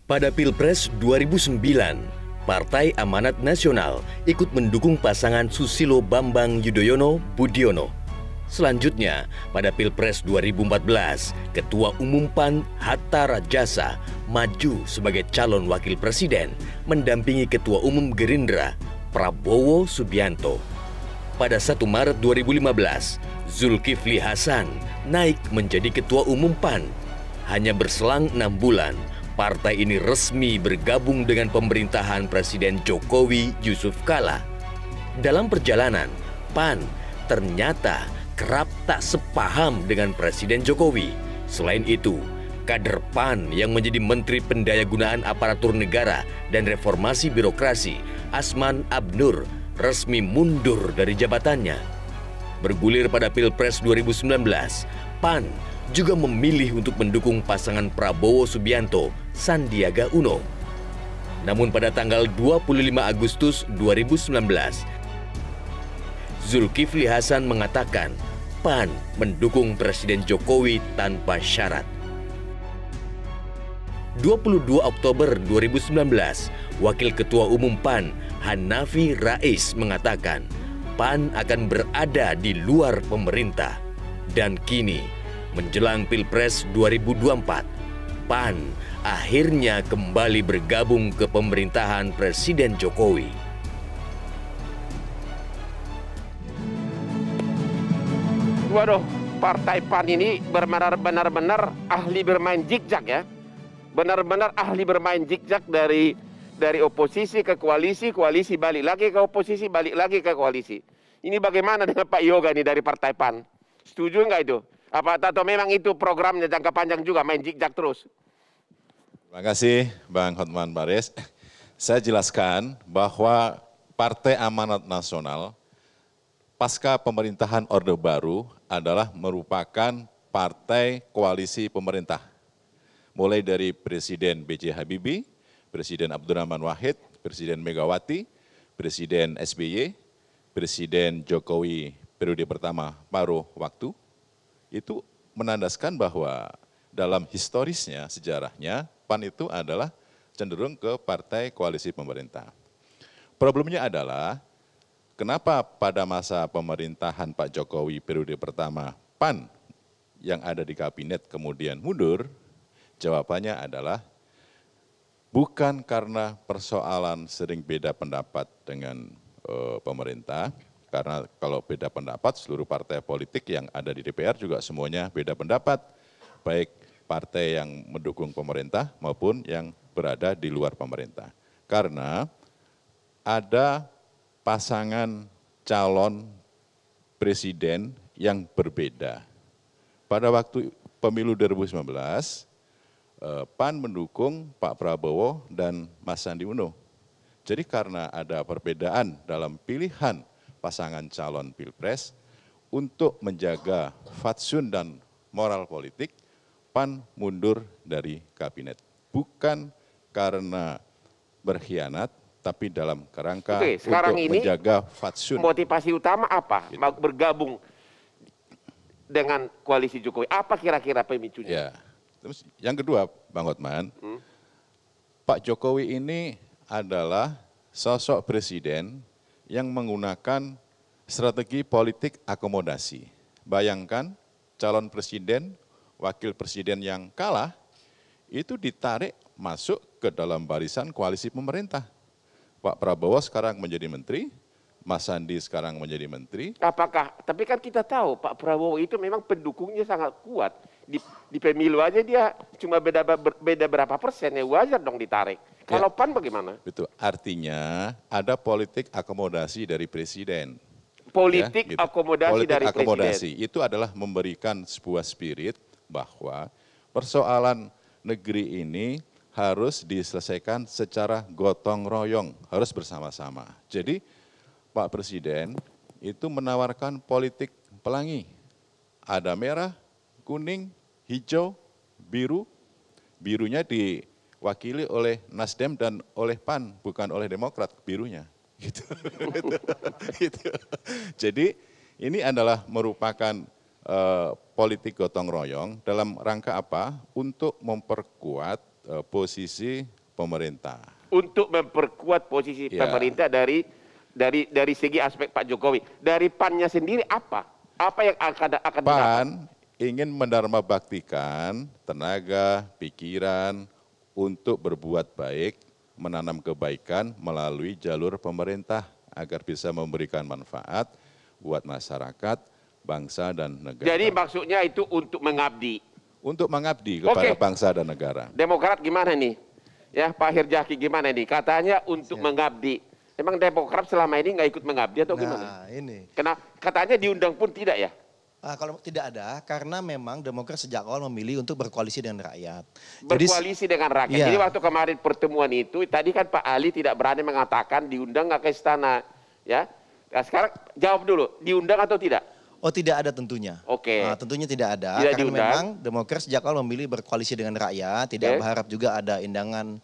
Pada Pilpres 2009, Partai Amanat Nasional ikut mendukung pasangan Susilo Bambang Yudhoyono Budiono. Selanjutnya, pada Pilpres 2014, Ketua Umum PAN Hatta Rajasa maju sebagai calon wakil presiden mendampingi Ketua Umum Gerindra Prabowo Subianto. Pada 1 Maret 2015, Zulkifli Hasan naik menjadi Ketua Umum PAN. Hanya berselang 6 bulan, partai ini resmi bergabung dengan pemerintahan Presiden Jokowi Yusuf Kala. Dalam perjalanan, PAN ternyata kerap tak sepaham dengan Presiden Jokowi. Selain itu, kader PAN yang menjadi Menteri Pendayagunaan Aparatur Negara dan Reformasi Birokrasi, Asman Abnur, resmi mundur dari jabatannya. Bergulir pada Pilpres 2019, PAN juga memilih untuk mendukung pasangan Prabowo Subianto Sandiaga Uno. Namun pada tanggal 25 Agustus 2019, Zulkifli Hasan mengatakan PAN mendukung Presiden Jokowi tanpa syarat. 22 Oktober 2019, Wakil Ketua Umum PAN Hanafi Rais mengatakan PAN akan berada di luar pemerintah. Dan kini, menjelang Pilpres 2024, PAN akhirnya kembali bergabung ke pemerintahan Presiden Jokowi. Waduh, partai PAN ini benar-benar ahli bermain zigzag ya. Benar-benar ahli bermain zigzag dari oposisi ke koalisi, koalisi balik lagi ke oposisi, balik lagi ke koalisi. Ini bagaimana dengan Pak Yoga ini dari partai PAN? Setuju nggak itu? Atau memang itu programnya jangka panjang juga, main zigzag terus? Terima kasih Bang Hotman Paris. Saya jelaskan bahwa Partai Amanat Nasional pasca pemerintahan Orde Baru adalah merupakan partai koalisi pemerintah. Mulai dari Presiden B.J. Habibie, Presiden Abdurrahman Wahid, Presiden Megawati, Presiden SBY, Presiden Jokowi periode pertama paruh waktu, itu menandaskan bahwa dalam historisnya, sejarahnya, PAN itu adalah cenderung ke partai koalisi pemerintah. Problemnya adalah, kenapa pada masa pemerintahan Pak Jokowi periode pertama, PAN yang ada di kabinet kemudian mundur? Jawabannya adalah, bukan karena persoalan sering beda pendapat dengan pemerintah, karena kalau beda pendapat seluruh partai politik yang ada di DPR juga semuanya beda pendapat, baik partai yang mendukung pemerintah maupun yang berada di luar pemerintah. Karena ada pasangan calon presiden yang berbeda. Pada waktu pemilu 2019, PAN mendukung Pak Prabowo dan Mas Sandi Uno. Jadi karena ada perbedaan dalam pilihan pasangan calon pilpres, untuk menjaga fatsun dan moral politik, PAN mundur dari kabinet. Bukan karena berkhianat, tapi dalam kerangka untuk menjaga fatsun. Motivasi utama apa? Gitu. Bergabung dengan koalisi Jokowi. Apa kira-kira pemicunya? Ya. Terus yang kedua, Bang Hotman, Pak Jokowi ini adalah sosok presiden yang menggunakan strategi politik akomodasi. Bayangkan calon presiden, wakil presiden yang kalah, itu ditarik masuk ke dalam barisan koalisi pemerintah. Pak Prabowo sekarang menjadi menteri, Mas Sandi sekarang menjadi menteri. Apakah, tapi kan kita tahu Pak Prabowo itu memang pendukungnya sangat kuat. Di pemilu aja dia cuma beda berapa persen, ya wajar dong ditarik. Kalau PAN bagaimana? Betul, artinya ada politik akomodasi dari presiden. Politik gitu. akomodasi politik dari akomodasi presiden. Itu adalah memberikan sebuah spirit bahwa persoalan negeri ini harus diselesaikan secara gotong royong, harus bersama-sama. Jadi Pak Presiden itu menawarkan politik pelangi. Ada merah, kuning, hijau, biru. Birunya diwakili oleh Nasdem dan oleh PAN, bukan oleh Demokrat, birunya. Gitu. Gitu. Jadi ini adalah merupakan politik gotong royong dalam rangka apa? Untuk memperkuat posisi pemerintah. Untuk memperkuat posisi Ya. pemerintah dari segi aspek Pak Jokowi. Dari PAN-nya sendiri apa? Apa yang akan didapat? PAN ingin mendarmabaktikan tenaga, pikiran untuk berbuat baik, menanam kebaikan melalui jalur pemerintah agar bisa memberikan manfaat buat masyarakat, bangsa dan negara. Jadi maksudnya itu untuk mengabdi. Untuk mengabdi kepada Oke. bangsa dan negara. Demokrat gimana nih? Ya, Pak Hirjaki gimana nih? Katanya untuk mengabdi. Emang Demokrat selama ini nggak ikut mengabdi atau gimana? Nah, ini. Katanya diundang pun tidak ya? Kalau tidak ada, karena memang Demokrat sejak awal memilih untuk berkoalisi dengan rakyat. Berkoalisi dengan rakyat. Iya. Jadi waktu kemarin pertemuan itu, tadi kan Pak Ali tidak berani mengatakan diundang nggak ke istana. Ya, nah, sekarang jawab dulu, diundang atau tidak? Oh, tidak ada tentunya. Oke. Tentunya tidak ada, Tidak karena diundang. memang Demokrat sejak awal memilih berkoalisi dengan rakyat, tidak Oke. berharap juga ada undangan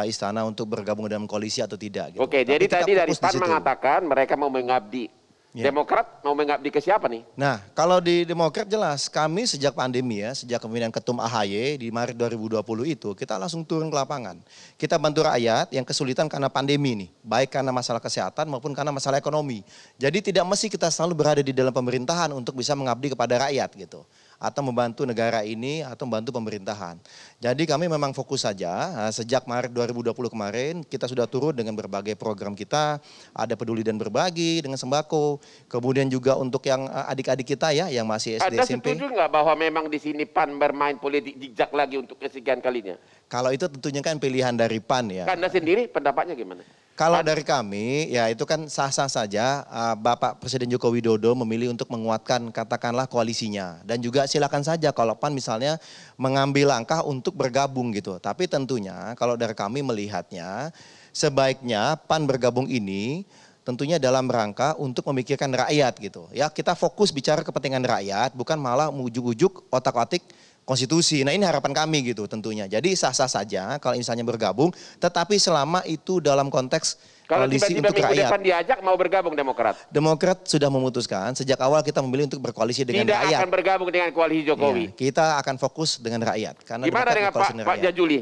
istana untuk bergabung dalam koalisi atau tidak. Gitu. Oke, Tapi jadi kita tadi dari fokus di PAN situ. mengatakan mereka mau mengabdi. Ya. Demokrat mau mengabdi ke siapa nih? Nah, kalau di Demokrat jelas, kami sejak pandemi ya, sejak kepemimpinan Ketum AHY di Maret 2020 itu, kita langsung turun ke lapangan. Kita bantu rakyat yang kesulitan karena pandemi nih, baik karena masalah kesehatan maupun karena masalah ekonomi. Jadi tidak mesti kita selalu berada di dalam pemerintahan untuk bisa mengabdi kepada rakyat gitu. Atau membantu negara ini atau membantu pemerintahan. Jadi kami memang fokus saja, sejak Maret 2020 kemarin kita sudah turun dengan berbagai program kita, ada peduli dan berbagi dengan sembako, kemudian juga untuk yang adik-adik kita ya yang masih SD Anda SMP. setuju nggak bahwa memang di sini PAN bermain politik jejak lagi untuk kesekian kalinya? Kalau itu tentunya kan pilihan dari PAN ya. Anda sendiri pendapatnya gimana? Kalau dari kami, ya itu kan sah-sah saja Bapak Presiden Joko Widodo memilih untuk menguatkan katakanlah koalisinya. Dan juga silakan saja kalau PAN misalnya mengambil langkah untuk bergabung gitu. Tapi tentunya kalau dari kami melihatnya sebaiknya PAN bergabung ini tentunya dalam rangka untuk memikirkan rakyat gitu. Ya kita fokus bicara kepentingan rakyat bukan malah ujuk-ujuk otak-atik konstitusi. Nah ini harapan kami gitu tentunya. Jadi sah-sah saja kalau misalnya bergabung, tetapi selama itu dalam konteks Kalau koalisi tiba-tiba untuk minggu rakyat. depan diajak mau bergabung Demokrat? Demokrat sudah memutuskan sejak awal kita memilih untuk berkoalisi dengan Tidak rakyat. akan bergabung dengan koalisi Jokowi. Ya, kita akan fokus dengan rakyat. Karena Gimana Demokrat dengan berkoalisi dengan Pak rakyat. Jajuli?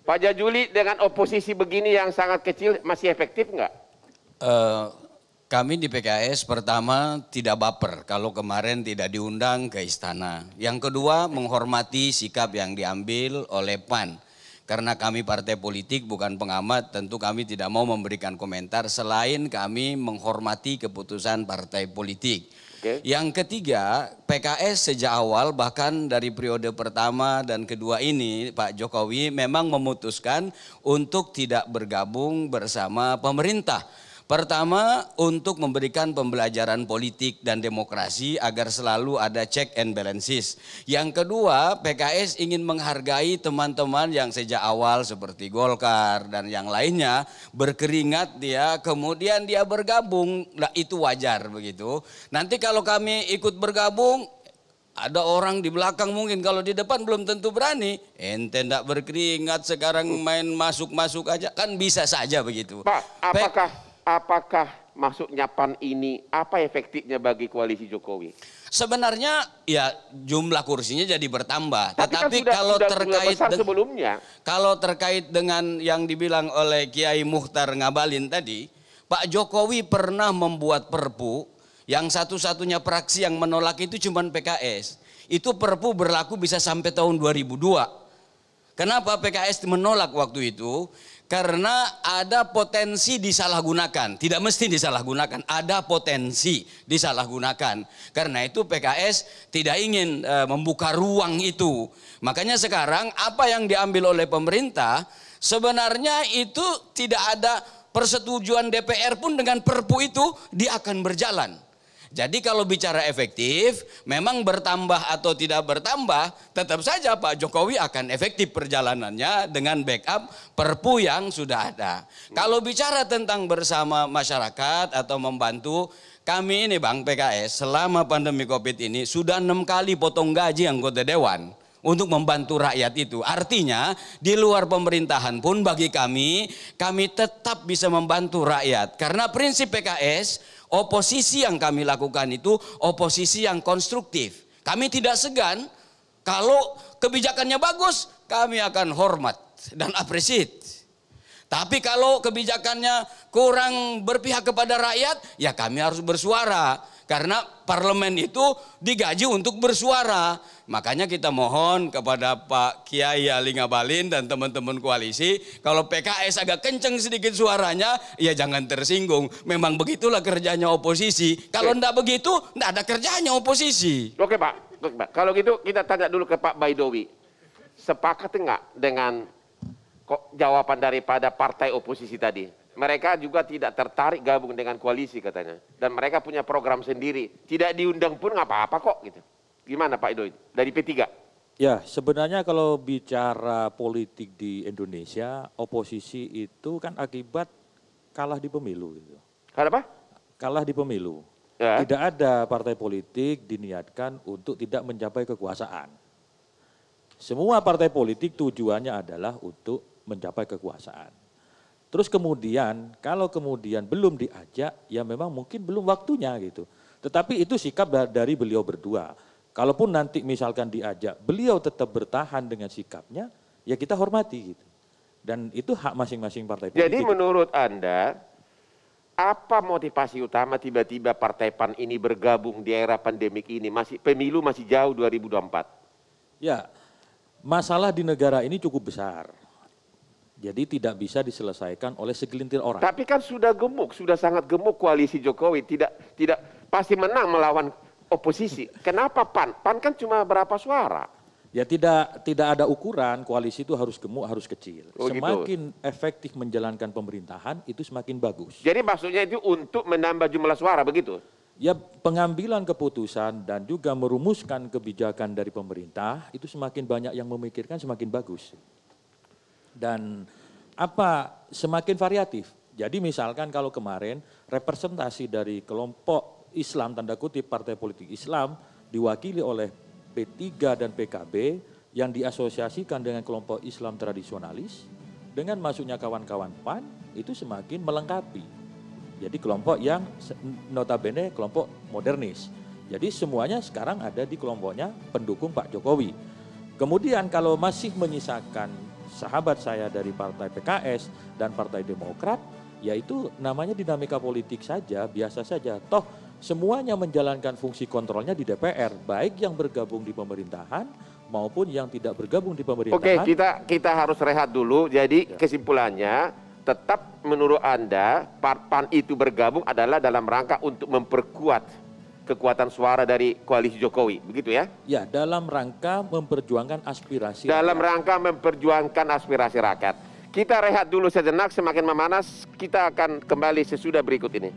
Pak Jajuli dengan oposisi begini yang sangat kecil masih efektif nggak? Kami di PKS pertama tidak baper kalau kemarin tidak diundang ke istana. Yang kedua menghormati sikap yang diambil oleh PAN. Karena kami partai politik bukan pengamat, tentu kami tidak mau memberikan komentar selain kami menghormati keputusan partai politik. Oke. Yang ketiga, PKS sejak awal bahkan dari periode pertama dan kedua ini Pak Jokowi memang memutuskan untuk tidak bergabung bersama pemerintah. Pertama, untuk memberikan pembelajaran politik dan demokrasi agar selalu ada check and balances. Yang kedua, PKS ingin menghargai teman-teman yang sejak awal seperti Golkar dan yang lainnya berkeringat dia, kemudian dia bergabung, nah, itu wajar begitu. Nanti kalau kami ikut bergabung, ada orang di belakang mungkin, kalau di depan belum tentu berani. Ente ndak berkeringat sekarang main masuk-masuk aja, kan bisa saja begitu. Pak, apakah masuknya PAN ini apa efektifnya bagi koalisi Jokowi? Sebenarnya ya jumlah kursinya jadi bertambah. kan Tetapi sudah, kalau sudah terkait besar sebelumnya. kalau terkait dengan yang dibilang oleh Kiai Muchtar Ngabalin tadi, Pak Jokowi pernah membuat perpu yang satu-satunya fraksi yang menolak itu cuma PKS. Itu perpu berlaku bisa sampai tahun 2002. Kenapa PKS menolak waktu itu? Karena ada potensi disalahgunakan, tidak mesti disalahgunakan, ada potensi disalahgunakan. Karena itu PKS tidak ingin membuka ruang itu. Makanya sekarang apa yang diambil oleh pemerintah sebenarnya itu tidak ada persetujuan DPR pun dengan perpu itu dia akan berjalan. Jadi kalau bicara efektif, memang bertambah atau tidak bertambah, tetap saja Pak Jokowi akan efektif perjalanannya dengan backup perpu yang sudah ada. Kalau bicara tentang bersama masyarakat atau membantu, kami ini Bang PKS selama pandemi Covid ini sudah 6 kali potong gaji anggota dewan untuk membantu rakyat itu. Artinya di luar pemerintahan pun bagi kami tetap bisa membantu rakyat. Karena prinsip PKS, oposisi yang kami lakukan itu oposisi yang konstruktif. Kami tidak segan, kalau kebijakannya bagus kami akan hormat dan appreciate. Tapi kalau kebijakannya kurang berpihak kepada rakyat, ya kami harus bersuara. Karena parlemen itu digaji untuk bersuara. Makanya kita mohon kepada Pak Kiai Ali Ngabalin dan teman-teman koalisi, kalau PKS agak kenceng sedikit suaranya, ya jangan tersinggung. Memang begitulah kerjanya oposisi. Kalau enggak begitu, enggak ada kerjanya oposisi. Oke Pak, kalau gitu kita tanya dulu ke Pak Baidowi. Sepakat enggak dengan jawaban daripada partai oposisi tadi? Mereka juga tidak tertarik gabung dengan koalisi katanya. Dan mereka punya program sendiri. Tidak diundang pun nggak apa-apa kok gitu. Gimana Pak Ido dari P3? Ya sebenarnya kalau bicara politik di Indonesia, oposisi itu kan akibat kalah di pemilu. Gitu. Kenapa? Kalah di pemilu. Ya. Tidak ada partai politik diniatkan untuk tidak mencapai kekuasaan. Semua partai politik tujuannya adalah untuk mencapai kekuasaan. Terus kemudian, kalau kemudian belum diajak, ya memang mungkin belum waktunya gitu. Tetapi itu sikap dari beliau berdua. Kalaupun nanti misalkan diajak, beliau tetap bertahan dengan sikapnya, ya kita hormati gitu. Dan itu hak masing-masing partai politik. Jadi menurut Anda, apa motivasi utama tiba-tiba Partai PAN ini bergabung di era pandemik ini? Pemilu masih jauh 2024. Ya, masalah di negara ini cukup besar. Jadi tidak bisa diselesaikan oleh segelintir orang. Tapi kan sudah gemuk, sudah sangat gemuk koalisi Jokowi, tidak pasti menang melawan oposisi. Kenapa PAN? PAN kan cuma berapa suara? Ya tidak ada ukuran koalisi itu harus gemuk, harus kecil. Oh, semakin gitu. efektif menjalankan pemerintahan itu semakin bagus. Jadi maksudnya itu untuk menambah jumlah suara begitu? Ya pengambilan keputusan dan juga merumuskan kebijakan dari pemerintah itu semakin banyak yang memikirkan semakin bagus. Dan semakin variatif. Jadi misalkan kalau kemarin representasi dari kelompok Islam, tanda kutip partai politik Islam, diwakili oleh P3 dan PKB yang diasosiasikan dengan kelompok Islam tradisionalis, dengan masuknya kawan-kawan PAN itu semakin melengkapi. Jadi kelompok yang notabene kelompok modernis. Jadi semuanya sekarang ada di kelompoknya pendukung Pak Jokowi. Kemudian kalau masih menyisakan sahabat saya dari partai PKS dan partai Demokrat, yaitu namanya dinamika politik saja, biasa saja. Toh semuanya menjalankan fungsi kontrolnya di DPR, baik yang bergabung di pemerintahan maupun yang tidak bergabung di pemerintahan. Oke, kita harus rehat dulu. Jadi kesimpulannya, tetap menurut Anda, PAN itu bergabung adalah dalam rangka untuk memperkuat kekuatan suara dari koalisi Jokowi, begitu ya? Ya, dalam rangka memperjuangkan aspirasi. Dalam rangka memperjuangkan aspirasi rakyat. Kita rehat dulu sejenak, semakin memanas, kita akan kembali sesudah berikut ini.